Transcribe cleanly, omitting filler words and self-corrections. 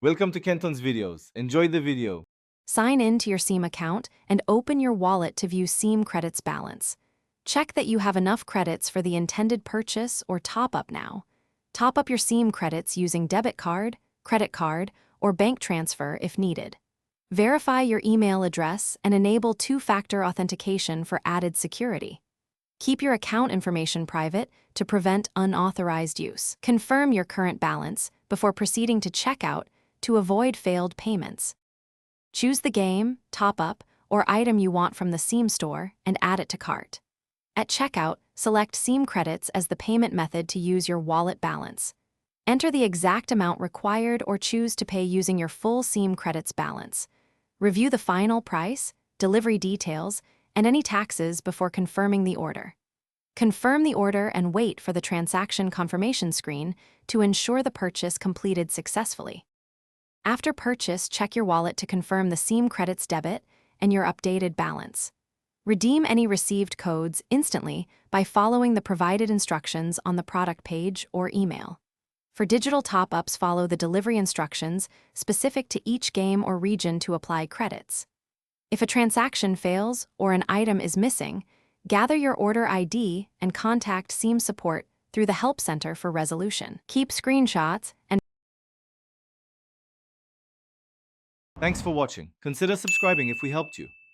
Welcome to Kenton's videos. Enjoy the video. Sign in to your Seam account and open your wallet to view Seam Credits balance. Check that you have enough credits for the intended purchase or top-up now. Top up your Seam credits using debit card, credit card, or bank transfer if needed. Verify your email address and enable two-factor authentication for added security. Keep your account information private to prevent unauthorized use. Confirm your current balance before proceeding to checkout to avoid failed payments. Choose the game, top-up, or item you want from the Seam store and add it to cart. At checkout, select Seam Credits as the payment method to use your wallet balance. Enter the exact amount required or choose to pay using your full Seam Credits balance. Review the final price, delivery details, and any taxes before confirming the order. Confirm the order and wait for the transaction confirmation screen to ensure the purchase completed successfully. After purchase, check your wallet to confirm the Seam Credits debit and your updated balance. Redeem any received codes instantly by following the provided instructions on the product page or email. For digital top-ups, follow the delivery instructions specific to each game or region to apply credits. If a transaction fails or an item is missing, gather your order ID and contact Seam support through the Help Center for resolution. Keep screenshots and Thanks for watching. Consider subscribing if we helped you.